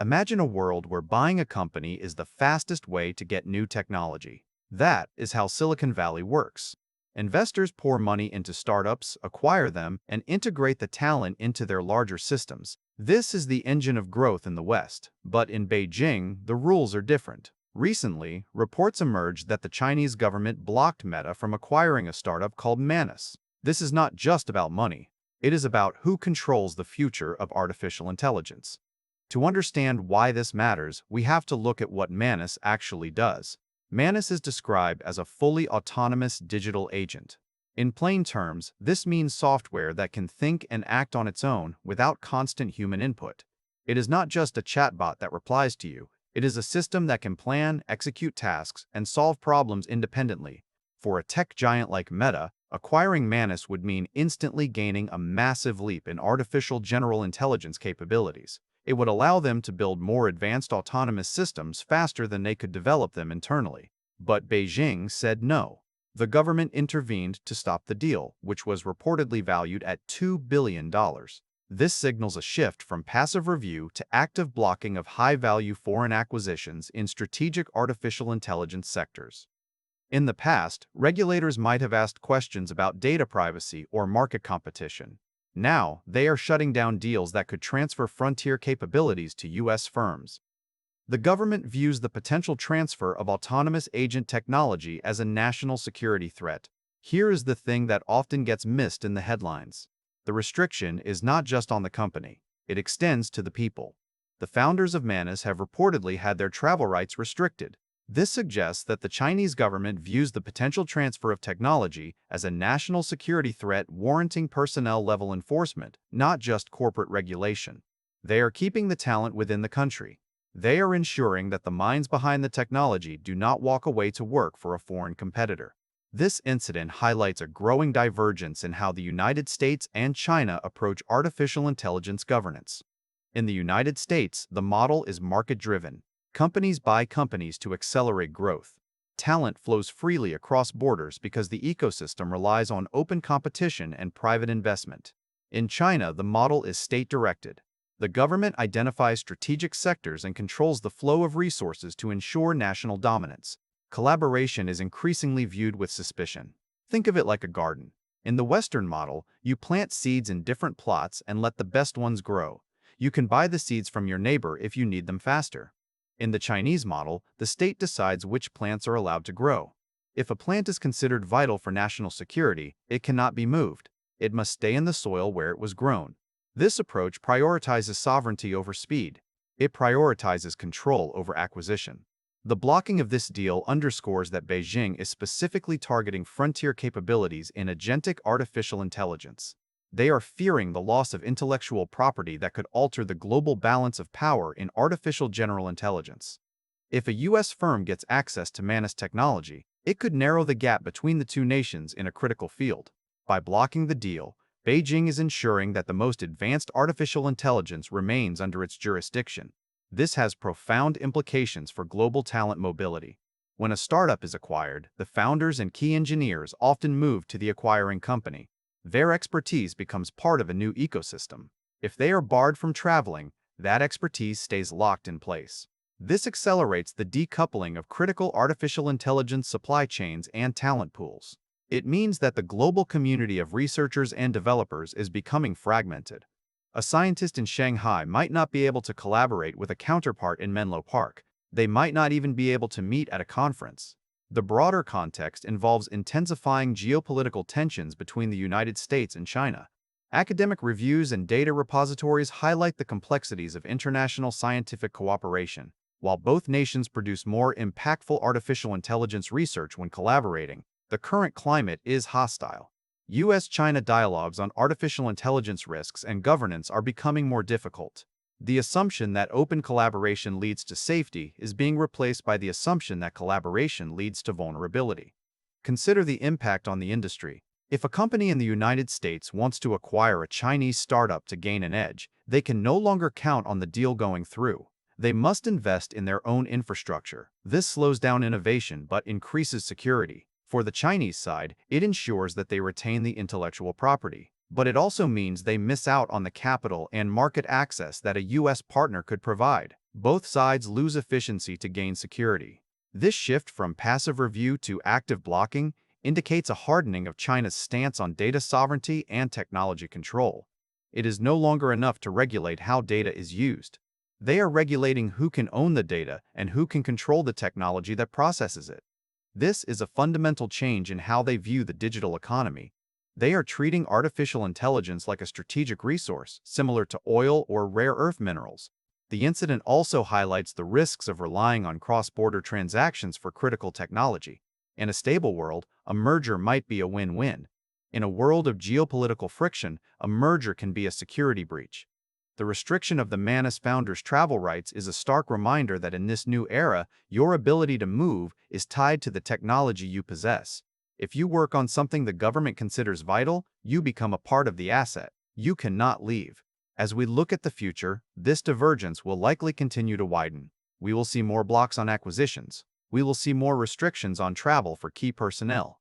Imagine a world where buying a company is the fastest way to get new technology. That is how Silicon Valley works. Investors pour money into startups, acquire them, and integrate the talent into their larger systems. This is the engine of growth in the West. But in Beijing, the rules are different. Recently, reports emerged that the Chinese government blocked Meta from acquiring a startup called Manus. This is not just about money. It is about who controls the future of artificial intelligence. To understand why this matters, we have to look at what Manus actually does. Manus is described as a fully autonomous digital agent. In plain terms, this means software that can think and act on its own without constant human input. It is not just a chatbot that replies to you. It is a system that can plan, execute tasks, and solve problems independently. For a tech giant like Meta, acquiring Manus would mean instantly gaining a massive leap in artificial general intelligence capabilities. It would allow them to build more advanced autonomous systems faster than they could develop them internally. But Beijing said no. The government intervened to stop the deal, which was reportedly valued at $2 billion. This signals a shift from passive review to active blocking of high-value foreign acquisitions in strategic artificial intelligence sectors. In the past, regulators might have asked questions about data privacy or market competition. Now, they are shutting down deals that could transfer frontier capabilities to U.S. firms. The government views the potential transfer of autonomous agent technology as a national security threat. Here is the thing that often gets missed in the headlines. The restriction is not just on the company. It extends to the people. The founders of Manus have reportedly had their travel rights restricted. This suggests that the Chinese government views the potential transfer of technology as a national security threat warranting personnel-level enforcement, not just corporate regulation. They are keeping the talent within the country. They are ensuring that the minds behind the technology do not walk away to work for a foreign competitor. This incident highlights a growing divergence in how the United States and China approach artificial intelligence governance. In the United States, the model is market-driven. Companies buy companies to accelerate growth. Talent flows freely across borders because the ecosystem relies on open competition and private investment. In China, the model is state-directed. The government identifies strategic sectors and controls the flow of resources to ensure national dominance. Collaboration is increasingly viewed with suspicion. Think of it like a garden. In the Western model, you plant seeds in different plots and let the best ones grow. You can buy the seeds from your neighbor if you need them faster. In the Chinese model, the state decides which plants are allowed to grow. If a plant is considered vital for national security, it cannot be moved. It must stay in the soil where it was grown. This approach prioritizes sovereignty over speed. It prioritizes control over acquisition. The blocking of this deal underscores that Beijing is specifically targeting frontier capabilities in agentic artificial intelligence. They are fearing the loss of intellectual property that could alter the global balance of power in artificial general intelligence. If a U.S. firm gets access to Manus technology, it could narrow the gap between the two nations in a critical field. By blocking the deal, Beijing is ensuring that the most advanced artificial intelligence remains under its jurisdiction. This has profound implications for global talent mobility. When a startup is acquired, the founders and key engineers often move to the acquiring company. Their expertise becomes part of a new ecosystem. If they are barred from traveling, that expertise stays locked in place. This accelerates the decoupling of critical artificial intelligence supply chains and talent pools. It means that the global community of researchers and developers is becoming fragmented. A scientist in Shanghai might not be able to collaborate with a counterpart in Menlo Park. They might not even be able to meet at a conference. The broader context involves intensifying geopolitical tensions between the United States and China. Academic reviews and data repositories highlight the complexities of international scientific cooperation. While both nations produce more impactful artificial intelligence research when collaborating, the current climate is hostile. U.S.-China dialogues on artificial intelligence risks and governance are becoming more difficult. The assumption that open collaboration leads to safety is being replaced by the assumption that collaboration leads to vulnerability. Consider the impact on the industry. If a company in the United States wants to acquire a Chinese startup to gain an edge, they can no longer count on the deal going through. They must invest in their own infrastructure. This slows down innovation but increases security. For the Chinese side, it ensures that they retain the intellectual property. But it also means they miss out on the capital and market access that a U.S. partner could provide. Both sides lose efficiency to gain security. This shift from passive review to active blocking indicates a hardening of China's stance on data sovereignty and technology control. It is no longer enough to regulate how data is used. They are regulating who can own the data and who can control the technology that processes it. This is a fundamental change in how they view the digital economy. They are treating artificial intelligence like a strategic resource, similar to oil or rare earth minerals. The incident also highlights the risks of relying on cross-border transactions for critical technology. In a stable world, a merger might be a win-win. In a world of geopolitical friction, a merger can be a security breach. The restriction of the Manus founders' travel rights is a stark reminder that in this new era, your ability to move is tied to the technology you possess. If you work on something the government considers vital, you become a part of the asset. You cannot leave. As we look at the future, this divergence will likely continue to widen. We will see more blocks on acquisitions. We will see more restrictions on travel for key personnel.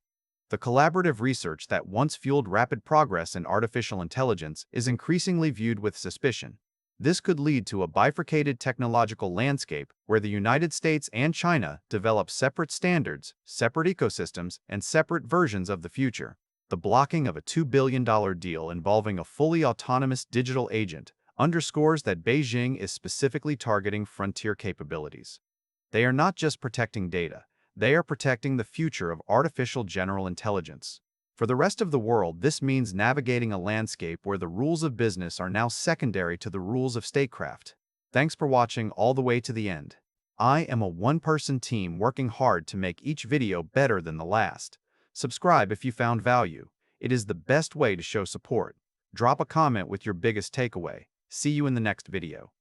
The collaborative research that once fueled rapid progress in artificial intelligence is increasingly viewed with suspicion. This could lead to a bifurcated technological landscape where the United States and China develop separate standards, separate ecosystems, and separate versions of the future. The blocking of a $2 billion deal involving a fully autonomous digital agent underscores that Beijing is specifically targeting frontier capabilities. They are not just protecting data, they are protecting the future of artificial general intelligence. For the rest of the world, this means navigating a landscape where the rules of business are now secondary to the rules of statecraft. Thanks for watching all the way to the end. I am a one-person team working hard to make each video better than the last. Subscribe if you found value. It is the best way to show support. Drop a comment with your biggest takeaway. See you in the next video.